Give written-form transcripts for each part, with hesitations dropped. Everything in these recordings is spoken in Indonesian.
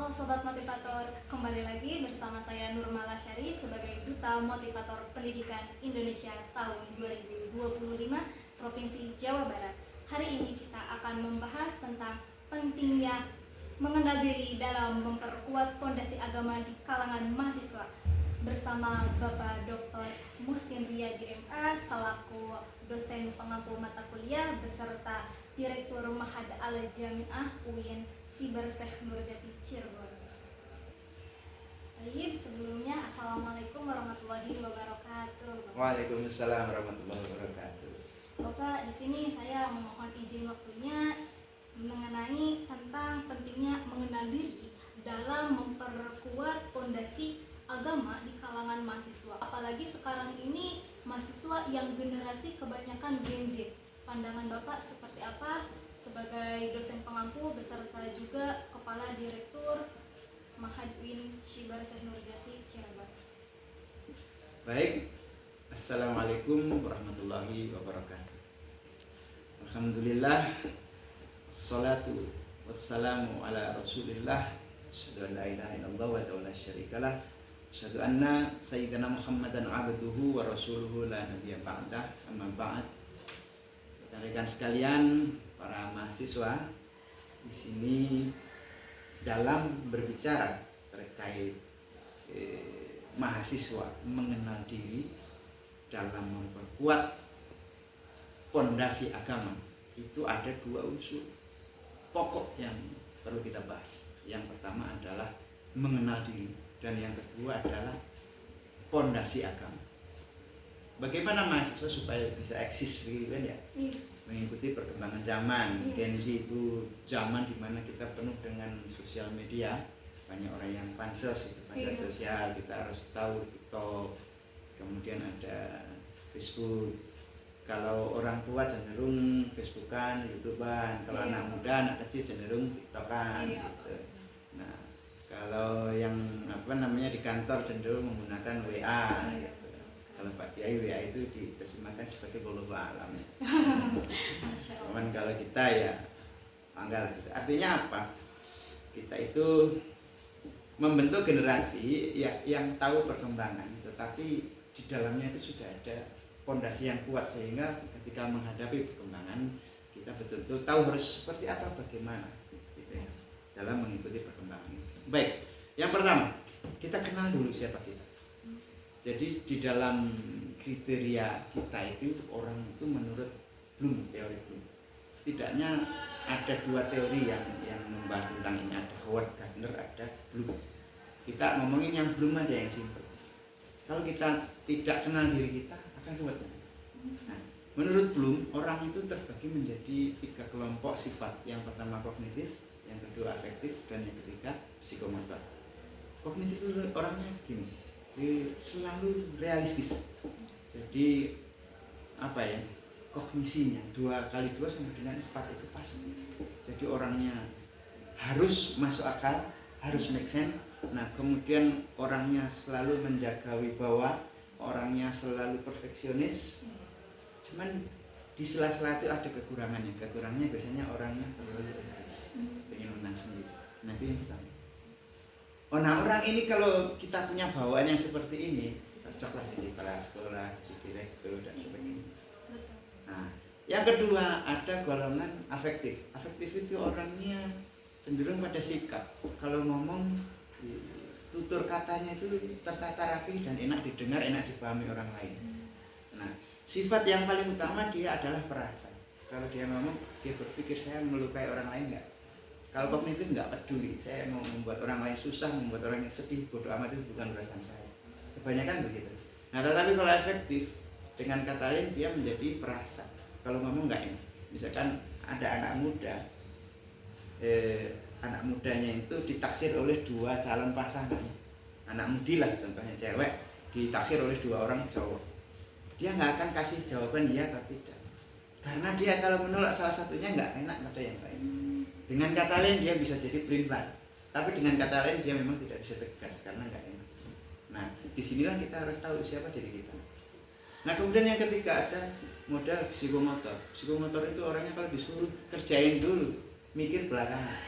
Halo Sobat Motivator, kembali lagi bersama saya Nurmala Syari sebagai Duta Motivator Pendidikan Indonesia tahun 2025 Provinsi Jawa Barat. Hari ini kita akan membahas tentang pentingnya mengenal diri dalam memperkuat pondasi agama di kalangan mahasiswa bersama Bapak Dr. Muhsin Riyadi MA selaku dosen pengampu mata kuliah beserta Direktur Mahad Al Jamiah UIN Siber Syekh Nurjati Cirebon. Baik, sebelumnya Assalamualaikum warahmatullahi wabarakatuh. Waalaikumsalam warahmatullahi wabarakatuh. Bapak, di sini saya memohon izin waktunya mengenai tentang pentingnya mengenal diri dalam memperkuat pondasi agama di kalangan mahasiswa. Apalagi sekarang ini mahasiswa yang generasi kebanyakan Gen Z. Pandangan Bapak seperti apa sebagai dosen pengampu beserta juga Kepala Direktur Mahad UIN Siber Syekh Nurjati Cirebon. Baik, Assalamualaikum warahmatullahi wabarakatuh. Alhamdulillah, assalatu wassalamu ala rasulillah, asyhadu an la ilaha illallah wa la syarikalah, asyhadu anna sayyidina Muhammadan abduhu wa rasuluhu la nabiyya ba'dah, amma ba'd. Rekan sekalian, para mahasiswa, di sini dalam berbicara terkait mahasiswa mengenal diri dalam memperkuat pondasi agama, itu ada dua unsur pokok yang perlu kita bahas. Yang pertama adalah mengenal diri dan yang kedua adalah pondasi agama. Bagaimana mahasiswa supaya bisa eksis begitu kan ya? Mengikuti perkembangan zaman. Gen Z itu zaman dimana kita penuh dengan sosial media. Banyak orang yang pansos itu, pansos sosial, kita harus tahu TikTok, kemudian ada Facebook. Kalau orang tua cenderung Facebookan, YouTubean. Kalau anak muda, anak kecil cenderung TikTokan gitu. Nah, kalau yang di kantor cenderung menggunakan WA gitu. Kalau Pak Kiai WA itu diterjemahkan sebagai wallahu alam. Cuman kalau kita ya mangga gitu. Artinya apa? Kita itu membentuk generasi yang tahu perkembangan, tetapi di dalamnya itu sudah ada pondasi yang kuat sehingga ketika menghadapi perkembangan kita betul-betul tahu harus seperti apa, bagaimana gitu ya, dalam mengikuti perkembangan. Baik, yang pertama kita kenal dulu siapa kita. Jadi di dalam kriteria kita itu orang itu menurut Bloom, teori Bloom, setidaknya ada dua teori yang membahas tentang ini, ada Howard Gardner, ada Bloom. Kita ngomongin yang Bloom aja yang simpel. Kalau kita tidak kenal diri kita akan ruwet. Nah, menurut Bloom orang itu terbagi menjadi tiga kelompok sifat. Yang pertama kognitif, yang kedua afektif, dan yang ketiga psikomotor. Kognitif itu orangnya begini, selalu realistis. Jadi kognisinya 2 kali 2 sama dengan 4 itu pasti. Jadi orangnya harus masuk akal, harus make sense. Nah, kemudian orangnya selalu menjaga wibawa, orangnya selalu perfeksionis. Cuman di sela-sela itu ada kekurangannya. Kekurangannya biasanya orangnya terlalu egois, pengen menang sendiri. Nah, itu yang pertama. Nah, orang ini kalau kita punya bawaan yang seperti ini, cocoklah jadi kepala sekolah, jadi direktur dan sebagainya. Nah, yang kedua ada golongan afektif. Afektif itu orangnya cenderung pada sikap. Kalau ngomong, tutur katanya itu tertata rapi dan enak didengar, enak dipahami orang lain. Nah, sifat yang paling utama dia adalah perasa. Kalau dia ngomong, dia berpikir saya melukai orang lain enggak. Kalau kognitif nggak peduli, saya mau membuat orang lain susah, membuat orang lain sedih, bodoh amat, itu bukan urusan saya. Kebanyakan begitu. Nah, tetapi kalau efektif, dengan kata lain dia menjadi perasa. Kalau ngomong nggak enak. Misalkan ada anak muda, anak mudanya itu ditaksir oleh 2 calon pasangan. Anak mudi lah, contohnya cewek, ditaksir oleh 2 orang cowok. Dia nggak akan kasih jawaban iya atau tidak. Karena dia kalau menolak salah satunya nggak enak pada yang lain. Dengan kata lain dia bisa jadi pelin-pelan, tapi dengan kata lain dia memang tidak bisa tegas karena nggak enak. Nah, disinilah kita harus tahu siapa diri kita. Nah, kemudian yang ketiga ada modal psikomotor. Psikomotor itu orangnya kalau disuruh kerjain dulu, mikir belakangan.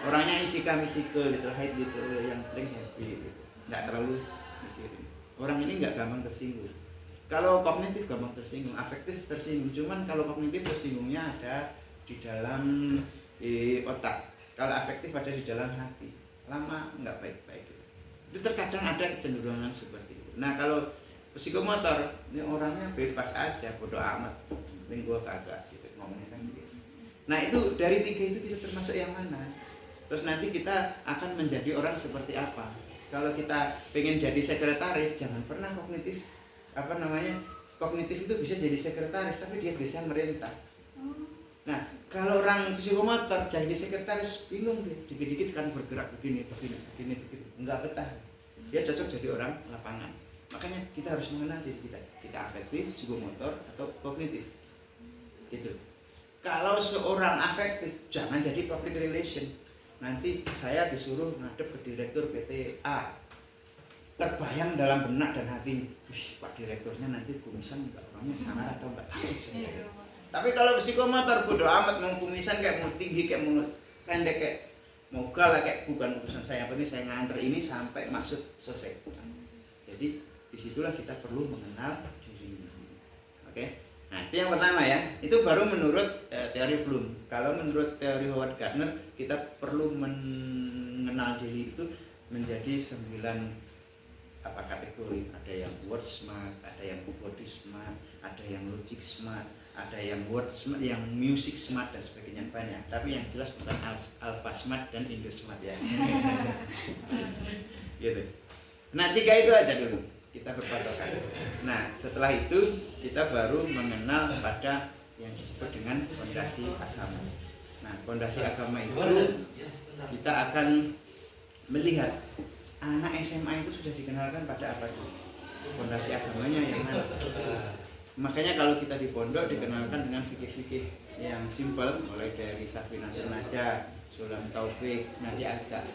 Orangnya isika-misika gitu, hide gitu, yang paling happy gitu. Nggak terlalu mikirin. Orang ini nggak gampang tersinggung. Kalau kognitif gampang tersinggung, afektif tersinggung. Cuman kalau kognitif tersinggungnya ada di dalam otak. Kalau afektif ada di dalam hati. Lama nggak baik-baik gitu. Itu terkadang ada kecenderungan seperti itu. Nah kalau psikomotor, ini orangnya bebas aja, bodo amat. Penting gua kagak gitu, ngomongnya kan gitu. Nah itu dari tiga itu kita termasuk yang mana? Terus nanti kita akan menjadi orang seperti apa? Kalau kita pengen jadi sekretaris, jangan pernah kognitif. Kognitif itu bisa jadi sekretaris, tapi dia bisa merintah. Nah, kalau orang psikomotor jadi sekretaris, bingung dia. Dikit-dikit kan bergerak begini. Enggak betah. Dia cocok jadi orang lapangan. Makanya kita harus mengenal diri kita. Kita afektif, psikomotor, atau kognitif. Gitu. Kalau seorang afektif, jangan jadi public relation. Nanti saya disuruh ngadep ke direktur PT A. Terbayang dalam benak dan hati, Pak direkturnya nanti kumisan enggak, orangnya sangar atau enggak, takut saya. Tapi kalau psikomotor bodo amat, mau kumisan kayak mau tinggi kayak mau pendek kayak mau galak kayak bukan urusan saya, penting saya nganter ini sampai maksud selesai. Jadi disitulah kita perlu mengenal diri. Oke? Nah itu yang pertama ya, itu baru menurut teori Bloom. Kalau menurut teori Howard Gardner, kita perlu mengenal diri itu menjadi 9 kategori. Ada yang word smart, ada yang body smart, ada yang logic smart, ada yang word smart, yang music smart dan sebagainya, banyak. Tapi yang jelas bukan alpha smart dan indo smart ya. Gitu. Nah 3 itu aja dulu kita berpatokan. Nah setelah itu kita baru mengenal pada yang disebut dengan fondasi agama. Nah fondasi agama itu kita akan melihat anak SMA itu sudah dikenalkan pada apa dulu? Fondasi agamanya yang mana? Makanya kalau kita di pondok dikenalkan dengan fikih-fikih yang simpel, mulai dari Safinatul Najah, Sulam Taufik, nanti agak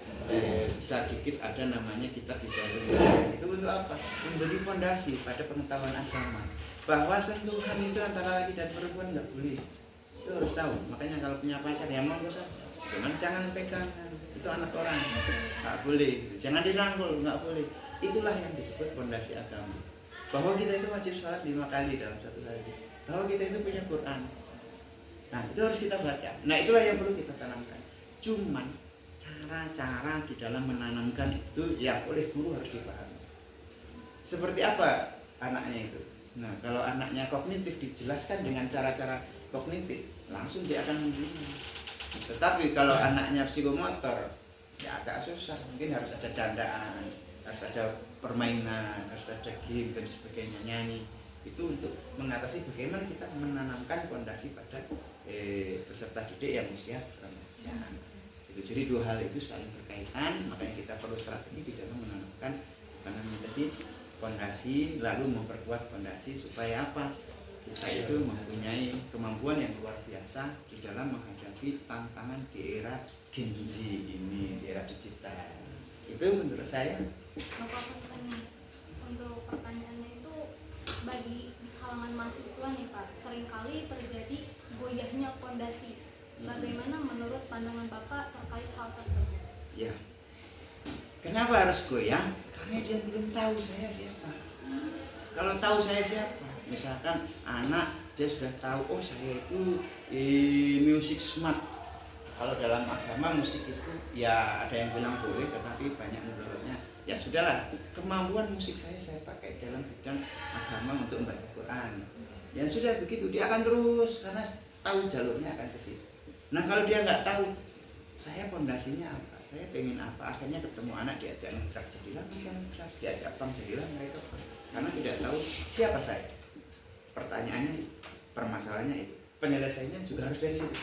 bisa dikit ada namanya kitab Hidayah. Itu untuk apa? Memberi fondasi pada pengetahuan agama. Bahwa sentuhan itu antara laki dan perempuan nggak boleh. Itu harus tahu. Makanya kalau punya pacar ya monggo saja. Jangan pegangan. Itu anak orang, nggak boleh. Jangan dirangkul, nggak boleh. Itulah yang disebut fondasi agama. Bahwa kita itu wajib sholat 5 kali dalam satu hari. Bahwa kita itu punya Quran. Nah itu harus kita baca. Nah itulah yang perlu kita tanamkan. Cuman cara-cara di dalam menanamkan itu yang oleh guru harus dipahami. Seperti apa anaknya itu? Nah kalau anaknya kognitif dijelaskan dengan cara-cara kognitif, langsung dia akan menerima. Tetapi kalau anaknya psikomotor, ya agak susah. Mungkin harus ada candaan, harus ada permainan, harus ada game dan sebagainya, nyanyi. Itu untuk mengatasi bagaimana kita menanamkan fondasi pada peserta didik yang usia remaja. Itu jadi 2 hal itu saling berkaitan, makanya kita perlu strategi di dalam menanamkan tadi fondasi, lalu memperkuat fondasi supaya apa? Kita itu mempunyai kemampuan yang luar biasa di dalam menghadapi tantangan di era Gen Z ini, di era digital. Itu menurut saya. Bapak bertanya, untuk pertanyaannya itu bagi kalangan mahasiswa nih Pak, seringkali terjadi goyahnya fondasi. Bagaimana menurut pandangan Bapak terkait hal tersebut? Ya. Kenapa harus goyah? Karena dia belum tahu saya siapa. Kalau tahu saya siapa, misalkan anak dia sudah tahu, oh saya itu music smart. Kalau dalam agama musik itu ya ada yang bilang boleh, tetapi banyak mudaratnya. Ya sudahlah, kemampuan musik saya pakai dalam bidang agama untuk membaca Quran. Ya sudah begitu, dia akan terus karena tahu jalurnya akan ke situ. Nah kalau dia nggak tahu, saya pondasinya apa, saya pengen apa, akhirnya ketemu anak diajak ngedrak, jadilah mereka ngedrak, diajak pang, jadilah mereka pang. Karena tidak tahu siapa saya. Pertanyaannya, permasalahannya itu, penyelesaiannya juga harus dari situ.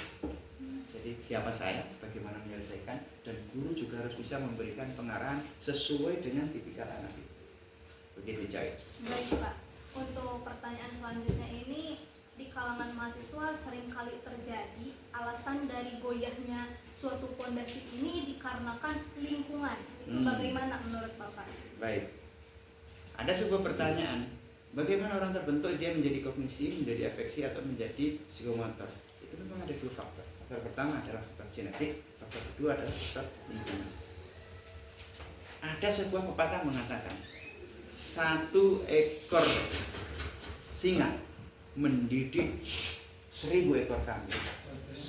Jadi siapa saya, bagaimana menyelesaikan, dan guru juga harus bisa memberikan pengarahan sesuai dengan tipikal anak itu. Begitu Cai. Baik Pak, untuk pertanyaan selanjutnya ini, di kalangan mahasiswa seringkali terjadi alasan dari goyahnya suatu fondasi ini dikarenakan lingkungan. Itu bagaimana menurut Bapak? Baik. Ada sebuah pertanyaan, bagaimana orang terbentuk dia menjadi kognisi, menjadi afeksi atau menjadi psikomotor? Itu memang ada 2 faktor. Faktor pertama adalah faktor genetik, faktor kedua adalah faktor lingkungan. Ada sebuah pepatah mengatakan 1 ekor singa mendidik 1000 ekor kambing.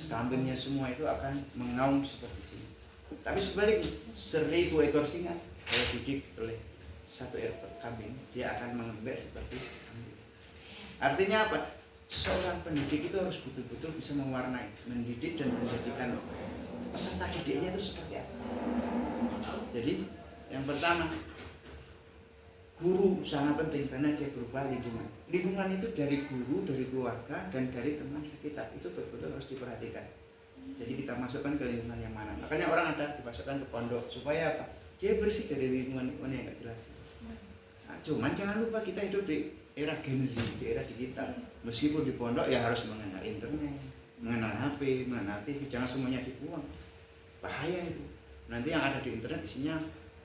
Kambingnya semua itu akan mengaum seperti singa. Tapi sebaliknya 1000 ekor singa kalau dididik oleh 1 ekor kambing, dia akan mengembek seperti kambing. Artinya apa? Seorang pendidik itu harus betul-betul bisa mewarnai, mendidik dan menjadikan peserta didiknya itu seperti apa. Jadi yang pertama, guru sangat penting karena dia berupa lingkungan. Lingkungan itu dari guru, dari keluarga, dan dari teman sekitar. Itu betul-betul harus diperhatikan. Jadi kita masukkan ke lingkungan yang mana. Makanya orang ada dimasukkan ke pondok supaya apa? Dia bersih dari lingkungan yang gak jelas. Nah, cuman jangan lupa kita hidup di era Gen Z, di era digital. Meskipun di pondok ya harus mengenal internet, mengenal HP, mengenal TV. Jangan semuanya dibuang. Bahaya itu. Nanti yang ada di internet isinya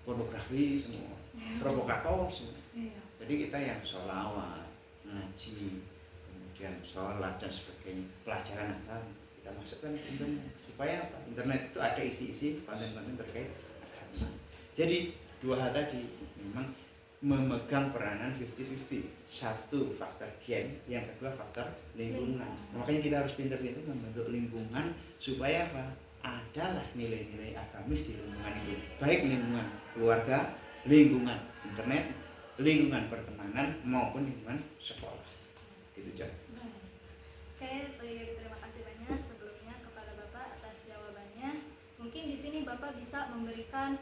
pornografi semua, provokator semua. Jadi kita yang sholawat, ngaji, kemudian sholat dan sebagainya, pelajaran agama kita masukkan ke internet supaya apa? Internet itu ada isi-isi konten-konten terkait agama. Jadi dua hal tadi memang memegang peranan 50-50. Satu faktor gen, yang kedua faktor lingkungan. Makanya kita harus pintar itu membentuk lingkungan supaya apa? Adalah nilai-nilai agamis di lingkungan itu, baik lingkungan keluarga, lingkungan internet, lingkungan pertemanan maupun lingkungan sekolah. Gitu John. Oke, terima kasih banyak sebelumnya kepada Bapak atas jawabannya. Mungkin di sini Bapak bisa memberikan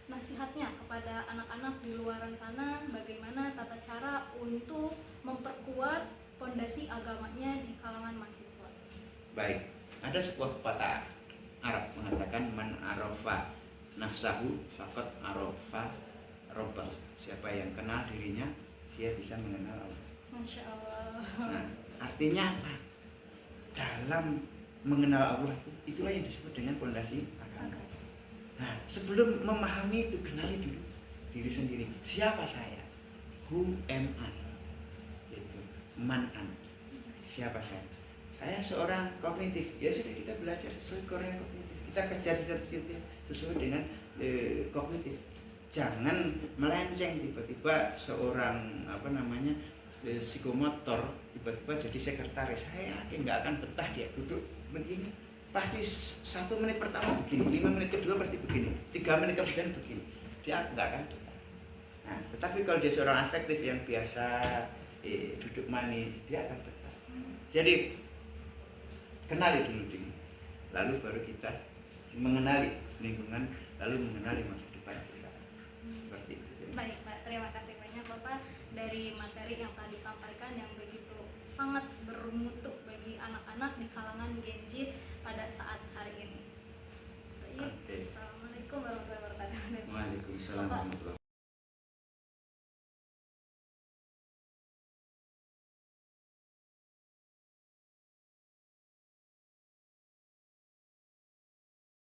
nasihatnya kepada anak-anak di luaran sana, bagaimana tata cara untuk memperkuat fondasi agamanya di kalangan mahasiswa. Baik, ada sebuah pepatah Arab mengatakan man arafa nafsahu faqad arafa rabbah. Siapa yang kenal dirinya, dia bisa mengenal Allah. Masya Allah. Nah, artinya apa? Dalam mengenal Allah itulah yang disebut dengan fondasi agama. Nah, sebelum memahami itu, kenali dulu diri sendiri. Siapa saya? Who am I? Itu man am. Siapa saya? Saya seorang kognitif. Ya sudah, kita belajar sesuai core kognitif. Kita kejar cita-cita sesuai dengan kognitif. Jangan melenceng tiba-tiba seorang psikomotor tiba-tiba jadi sekretaris. Saya yakin nggak akan betah dia duduk begini. Pasti 1 menit pertama begini, 5 menit kedua pasti begini, 3 menit kemudian begini. Dia nggak akan betah. Nah, tetapi kalau dia seorang afektif yang biasa duduk manis, dia akan betah. Jadi kenali dulu diri, lalu baru kita mengenali lingkungan, lalu mengenali masa depan kita. Seperti itu. Baik Pak, terima kasih banyak Bapak dari materi yang tadi disampaikan yang begitu sangat bermutu bagi anak-anak di kalangan Gen Z pada saat hari ini. Baik, Oke. Assalamualaikum warahmatullahi wabarakatuh. Waalaikumsalam warahmatullahi wabarakatuh.